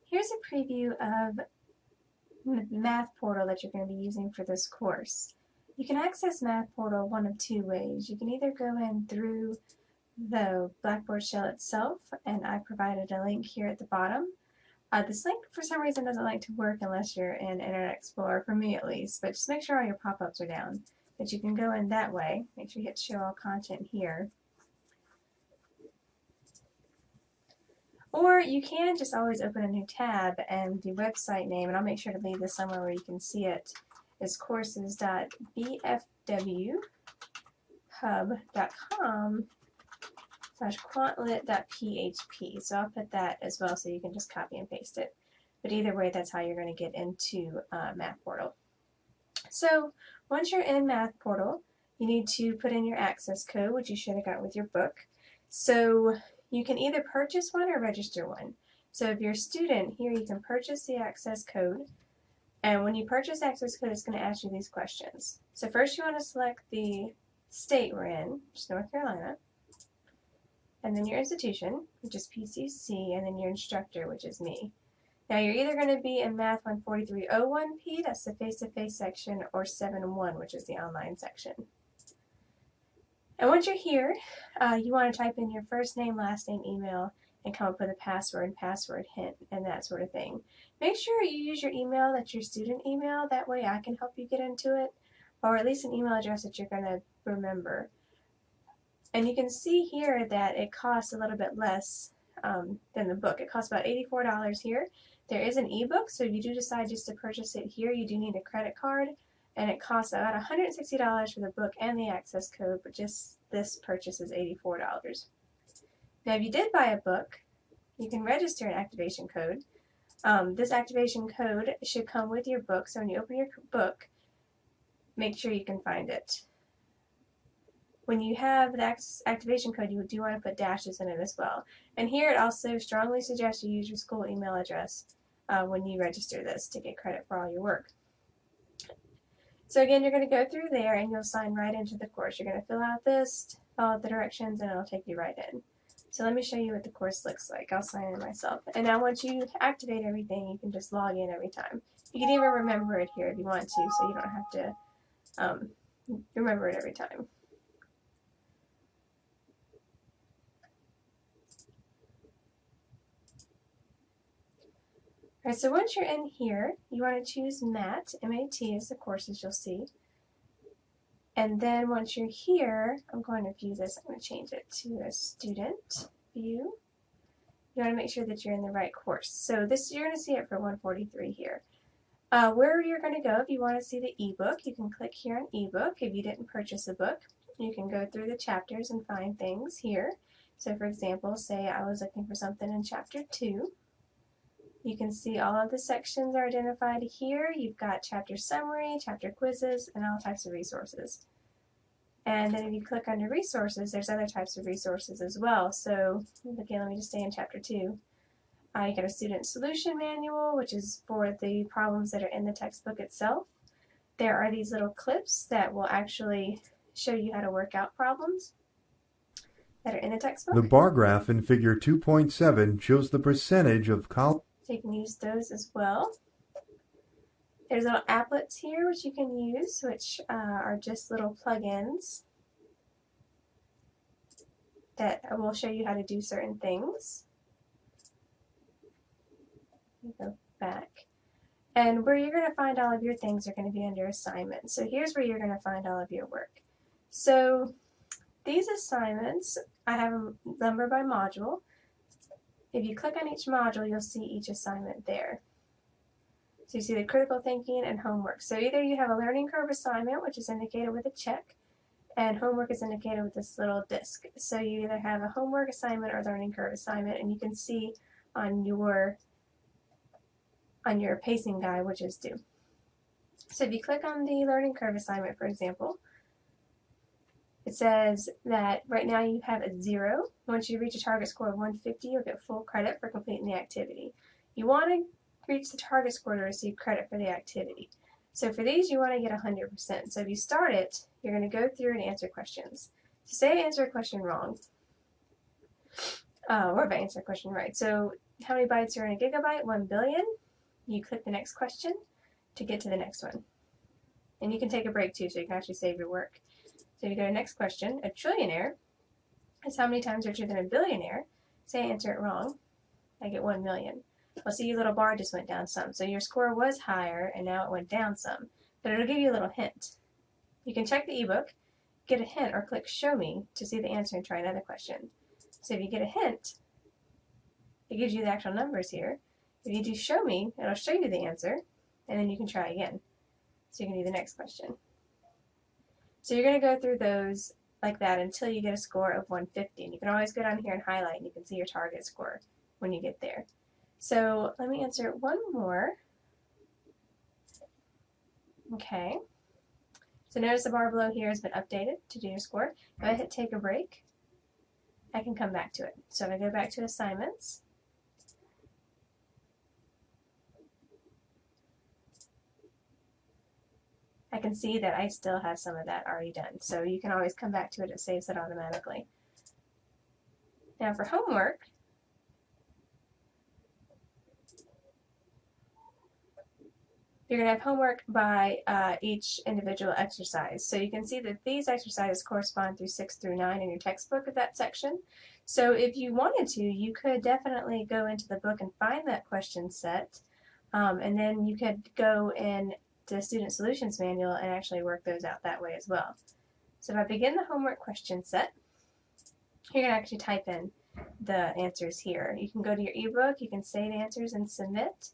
Here's a preview of MathPortal that you're going to be using for this course. You can access MathPortal one of two ways. You can either go in through the Blackboard shell itself, and I provided a link here at the bottom. This link for some reason doesn't like to work unless you're in Internet Explorer, for me at least, but just make sure all your pop-ups are down. But you can go in that way. Make sure you hit show all content here. Or you can just always open a new tab, and the website name, and I'll make sure to leave this somewhere where you can see it, is courses.bfwhub.com/quantlit.php. So I'll put that as well so you can just copy and paste it. But either way, that's how you're going to get into MathPortal. So once you're in MathPortal, you need to put in your access code, which you should have got with your book. So you can either purchase one or register one. So if you're a student, here you can purchase the access code. And when you purchase access code, it's going to ask you these questions. So first you want to select the state we're in, which is North Carolina. And then your institution, which is PCC, and then your instructor, which is me. Now you're either going to be in Math 143.01P, that's the face-to-face section, or 7.1, which is the online section. And once you're here, you want to type in your first name, last name, email, and come up with a password hint, and that sort of thing. Make sure you use your email that's your student email. That way I can help you get into it, or at least an email address that you're going to remember. And you can see here that it costs a little bit less than the book. It costs about $84 here. There is an ebook, so if you do decide just to purchase it here, you do need a credit card. And it costs about $160 for the book and the access code, but just this purchase is $84. Now, if you did buy a book, you can register an activation code. This activation code should come with your book, so when you open your book, make sure you can find it. When you have the activation code, you do want to put dashes in it as well. And here it also strongly suggests you use your school email address when you register this to get credit for all your work. So again, you're going to go through there and you'll sign right into the course. You're going to fill out this, follow the directions, and it'll take you right in. So let me show you what the course looks like. I'll sign in myself. And now once you activate everything, you can just log in every time. You can even remember it here if you want to, so you don't have to remember it every time. Alright, so once you're in here, you want to choose MAT, M-A-T, as the courses you'll see. And then once you're here, I'm going to view this. I'm going to change it to a student view. You want to make sure that you're in the right course. So this, you're going to see it for 143 here. Where you're going to go, if you want to see the ebook, you can click here on ebook. If you didn't purchase a book, you can go through the chapters and find things here. So for example, say I was looking for something in chapter 2. You can see all of the sections are identified here. You've got chapter summary, chapter quizzes, and all types of resources. And then if you click under resources, there's other types of resources as well. So again, let me just stay in chapter 2. You got a student solution manual, which is for the problems that are in the textbook itself. There are these little clips that will actually show you how to work out problems that are in the textbook. The bar graph in figure 2.7 shows the percentage of college. So you can use those as well. There's little applets here which you can use, which are just little plugins that will show you how to do certain things. Let me go back. And where you're going to find all of your things are going to be under assignments. So here's where you're going to find all of your work. So these assignments, I have them numbered by module. If you click on each module, you'll see each assignment there. So you see the critical thinking and homework. So either you have a learning curve assignment, which is indicated with a check, and homework is indicated with this little disc. So you either have a homework assignment or learning curve assignment, and you can see on your pacing guide which is due. So if you click on the learning curve assignment, for example, it says that right now you have a 0. Once you reach a target score of 150, you'll get full credit for completing the activity. You want to reach the target score to receive credit for the activity. So for these, you want to get 100%. So if you start it, you're going to go through and answer questions. So say I answer a question wrong, or if I answer a question right. So how many bytes are in a gigabyte? 1 billion. You click the next question to get to the next one. And you can take a break too, so you can actually save your work. So if you go to next question, a trillionaire is how many times larger than a billionaire. Say I answer it wrong, I get 1 million. Well, see, your little bar just went down some. So your score was higher, and now it went down some. But it'll give you a little hint. You can check the ebook, get a hint, or click Show Me to see the answer and try another question. So if you get a hint, it gives you the actual numbers here. If you do Show Me, it'll show you the answer, and then you can try again. So you can do the next question. So you're going to go through those like that until you get a score of 150. And you can always go down here and highlight, and you can see your target score when you get there. So let me answer one more. Okay. So notice the bar below here has been updated to do your score. If I hit take a break, I can come back to it. So if I go back to assignments, I can see that I still have some of that already done. So you can always come back to it. It saves it automatically. Now for homework, you're going to have homework by each individual exercise. So you can see that these exercises correspond through 6 through 9 in your textbook of that section. So if you wanted to, you could definitely go into the book and find that question set. And then you could go in the Student Solutions Manual and actually work those out that way as well. So if I begin the homework question set, you're going to actually type in the answers here. You can go to your ebook, you can save answers and submit.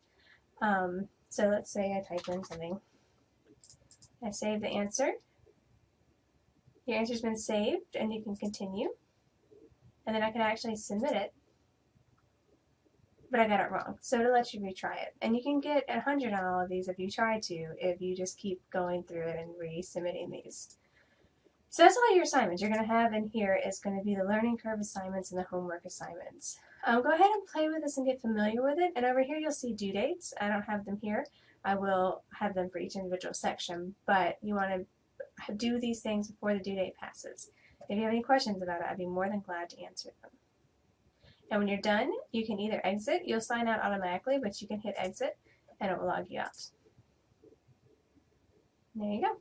So let's say I type in something. I save the answer. Your answer's been saved and you can continue. And then I can actually submit it, but I got it wrong. So it'll let you retry it. And you can get 100 on all of these if you try to, if you just keep going through it and resubmitting these. So that's all your assignments. You're going to have in here is going to be the learning curve assignments and the homework assignments. Go ahead and play with this and get familiar with it. And over here you'll see due dates. I don't have them here. I will have them for each individual section, but you want to do these things before the due date passes. If you have any questions about it, I'd be more than glad to answer them. And when you're done, you can either exit. You'll sign out automatically, but you can hit exit and it will log you out. There you go.